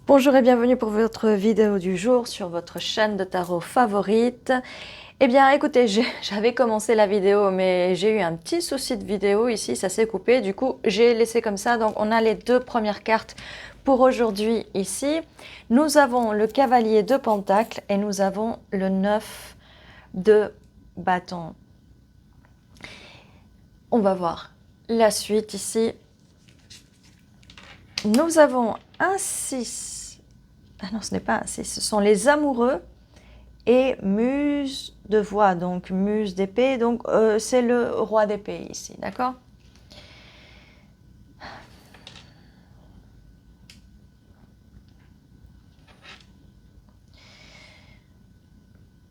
Bonjour et bienvenue pour votre vidéo du jour sur votre chaîne de tarot favorite. Eh bien écoutez, j'avais commencé la vidéo mais j'ai eu un petit souci de vidéo ici, ça s'est coupé. Du coup j'ai laissé comme ça, donc on a les deux premières cartes pour aujourd'hui ici. Nous avons le cavalier de Pentacles et nous avons le 9 de bâton. On va voir la suite ici. Nous avons un 6. Ah non, ce n'est pas un 6, ce sont les amoureux et muse de voix, donc muse d'épée, donc c'est le roi d'épée ici, d'accord?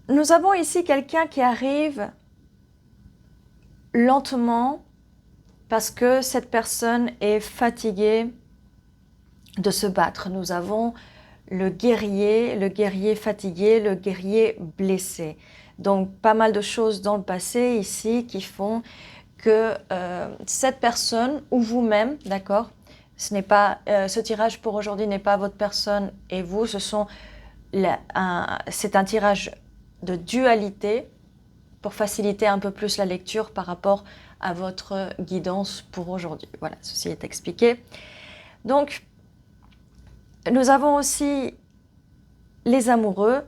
Nous avons ici quelqu'un qui arrive lentement parce que cette personne est fatiguée de se battre. Nous avons le guerrier fatigué, le guerrier blessé. Donc pas mal de choses dans le passé ici qui font que cette personne ou vous-même, d'accord, ce tirage pour aujourd'hui n'est pas votre personne et vous, c'est un tirage de dualité pour faciliter un peu plus la lecture par rapport à votre guidance pour aujourd'hui. Voilà, ceci est expliqué. Donc, nous avons aussi les amoureux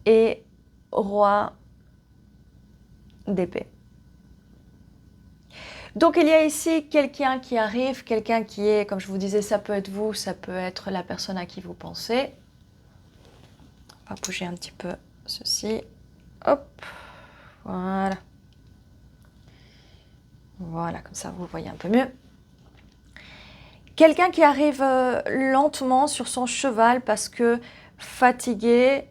et roi d'épée. Donc il y a ici quelqu'un qui arrive, quelqu'un qui est, comme je vous disais, ça peut être vous, ça peut être la personne à qui vous pensez. On va bouger un petit peu ceci. Hop, voilà. Voilà, comme ça vous voyez un peu mieux. Quelqu'un qui arrive lentement sur son cheval parce que fatigué,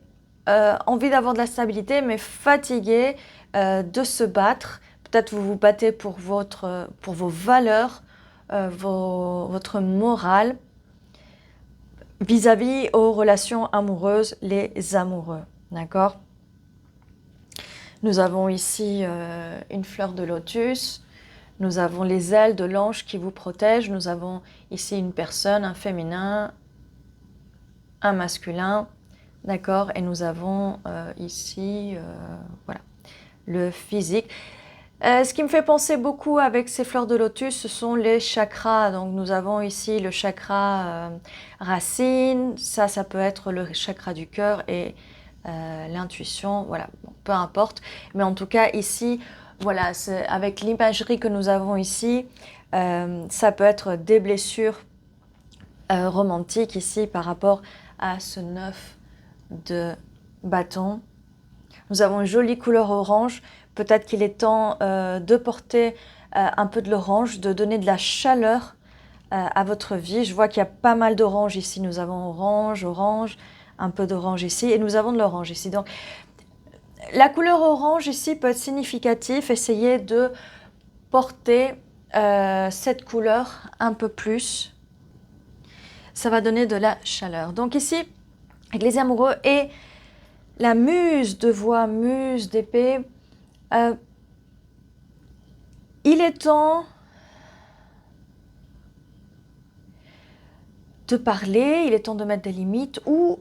envie d'avoir de la stabilité, mais fatigué de se battre. Peut-être vous vous battez pour vos valeurs, votre morale vis-à-vis aux relations amoureuses, les amoureux. D'accord? Nous avons ici une fleur de lotus. Nous avons les ailes de l'ange qui vous protègent. Nous avons ici une personne, un féminin, un masculin, d'accord? Et nous avons ici, voilà, le physique. Ce qui me fait penser beaucoup avec ces fleurs de lotus, ce sont les chakras. Donc nous avons ici le chakra racine, ça peut être le chakra du cœur et l'intuition, voilà, bon, peu importe. Mais en tout cas ici, voilà, avec l'imagerie que nous avons ici, ça peut être des blessures romantiques ici par rapport à ce 9 de bâton. Nous avons une jolie couleur orange. Peut-être qu'il est temps de porter un peu de l'orange, de donner de la chaleur à votre vie. Je vois qu'il y a pas mal d'orange ici. Nous avons orange, orange, un peu d'orange ici et nous avons de l'orange ici. Donc, la couleur orange ici peut être significative. Essayez de porter cette couleur un peu plus. Ça va donner de la chaleur. Donc ici, avec les amoureux et la muse de voix, muse d'épée, il est temps de parler, il est temps de mettre des limites ou,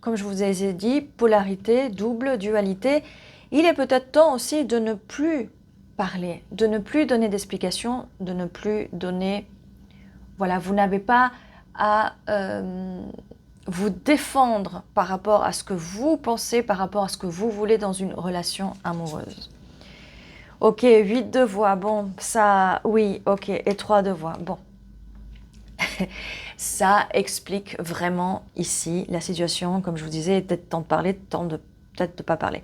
comme je vous ai dit, polarité, double, dualité. Il est peut-être temps aussi de ne plus parler, de ne plus donner d'explications, de ne plus donner... Voilà, vous n'avez pas à vous défendre par rapport à ce que vous pensez, par rapport à ce que vous voulez dans une relation amoureuse. Ok, 8 de voix, bon, ça, oui, ok, et 3 de voix, bon. Ça explique vraiment ici la situation, comme je vous disais, peut-être temps de parler, temps de peut-être de pas parler.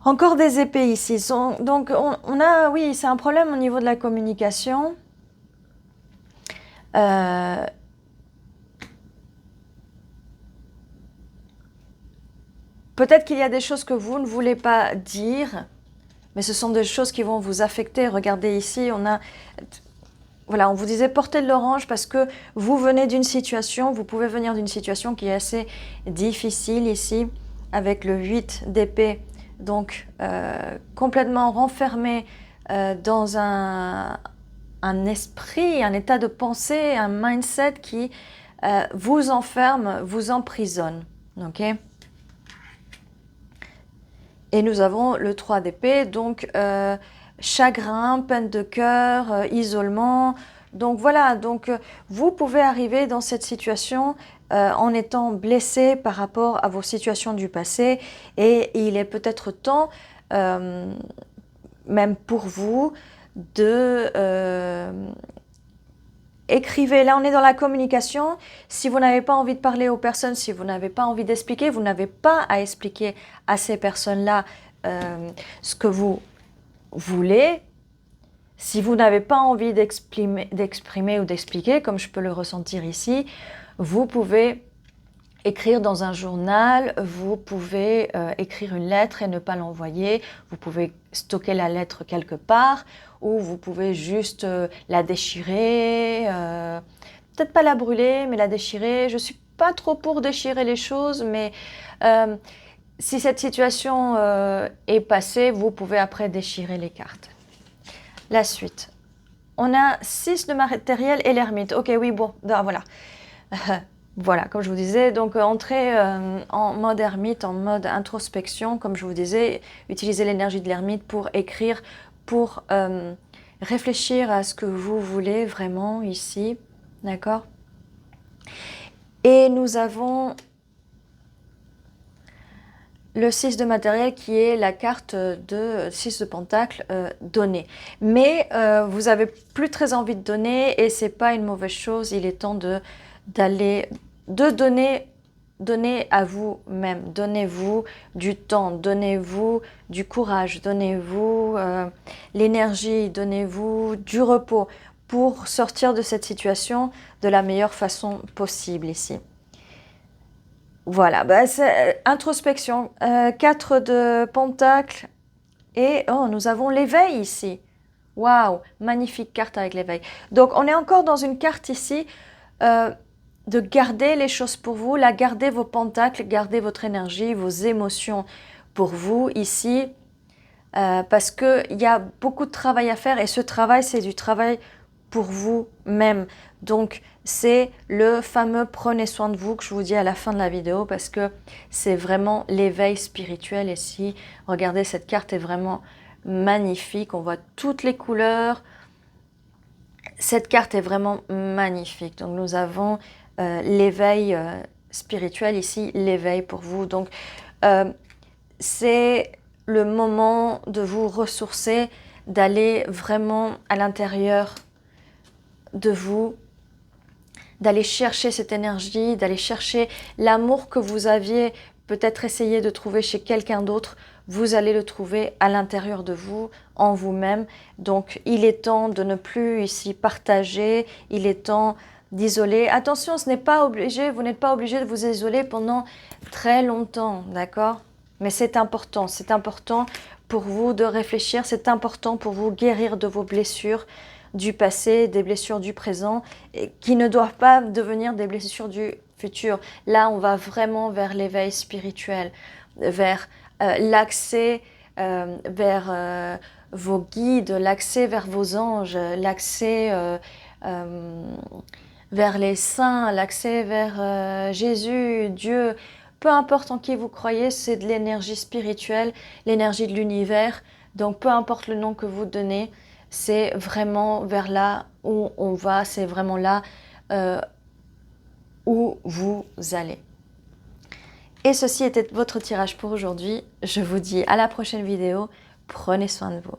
Encore des épées ici, donc on a, oui, c'est un problème au niveau de la communication. Peut-être qu'il y a des choses que vous ne voulez pas dire, mais ce sont des choses qui vont vous affecter. Regardez ici, voilà, on vous disait porter de l'orange parce que vous venez d'une situation, vous pouvez venir d'une situation qui est assez difficile ici, avec le 8 d'épée, donc complètement renfermé dans un esprit, un état de pensée, un mindset qui vous enferme, vous emprisonne. Ok? Et nous avons le 3 d'épée, donc chagrin, peine de cœur, isolement. Donc voilà, donc vous pouvez arriver dans cette situation en étant blessé par rapport à vos situations du passé, et il est peut-être temps, même pour vous, de écrivez. Là, on est dans la communication. Si vous n'avez pas envie de parler aux personnes, si vous n'avez pas envie d'expliquer, vous n'avez pas à expliquer à ces personnes-là ce que vous voulez. Si vous n'avez pas envie d'exprimer ou d'expliquer, comme je peux le ressentir ici, vous pouvez écrire dans un journal, vous pouvez écrire une lettre et ne pas l'envoyer, vous pouvez stocker la lettre quelque part, ou vous pouvez juste la déchirer, peut-être pas la brûler, mais la déchirer. Je ne suis pas trop pour déchirer les choses, mais si cette situation est passée, vous pouvez après déchirer les cartes. La suite. On a 6 de matériel et l'ermite. Ok, oui, bon, voilà. Voilà, comme je vous disais, donc entrer en mode ermite, en mode introspection, comme je vous disais, utiliser l'énergie de l'ermite pour écrire, pour réfléchir à ce que vous voulez vraiment ici, d'accord? Et nous avons le 6 de matériel qui est la carte de 6 de pentacle donnée. Mais vous n'avez plus très envie de donner et ce n'est pas une mauvaise chose. Il est temps de donner à vous-même. Donnez-vous du temps, donnez-vous du courage, donnez-vous l'énergie, donnez-vous du repos pour sortir de cette situation de la meilleure façon possible ici. Voilà, bah c'est introspection, 4 de pentacle et oh, nous avons l'éveil ici. Waouh, magnifique carte avec l'éveil. Donc on est encore dans une carte ici de garder les choses pour vous, garder vos pentacles, garder votre énergie, vos émotions pour vous ici, parce qu'il y a beaucoup de travail à faire et ce travail, c'est du travail pour vous-même. Donc, c'est le fameux prenez soin de vous que je vous dis à la fin de la vidéo parce que c'est vraiment l'éveil spirituel ici. Regardez, cette carte est vraiment magnifique. On voit toutes les couleurs. Cette carte est vraiment magnifique. Donc, nous avons l'éveil spirituel ici, l'éveil pour vous. Donc, c'est le moment de vous ressourcer, d'aller vraiment à l'intérieur de vous, d'aller chercher cette énergie, d'aller chercher l'amour que vous aviez peut-être essayé de trouver chez quelqu'un d'autre. Vous allez le trouver à l'intérieur de vous, en vous-même. Donc, il est temps de ne plus ici partager, il est temps d'isoler. Attention, ce n'est pas obligé, vous n'êtes pas obligé de vous isoler pendant très longtemps, d'accord? Mais c'est important pour vous de réfléchir, c'est important pour vous guérir de vos blessures du passé, des blessures du présent, et qui ne doivent pas devenir des blessures du futur. Là, on va vraiment vers l'éveil spirituel, vers l'accès vers vos guides, l'accès vers vos anges, l'accès vers les saints, l'accès vers Jésus, Dieu. Peu importe en qui vous croyez, c'est de l'énergie spirituelle, l'énergie de l'univers. Donc, peu importe le nom que vous donnez, c'est vraiment vers là où on va, c'est vraiment là où vous allez. Et ceci était votre tirage pour aujourd'hui. Je vous dis à la prochaine vidéo. Prenez soin de vous.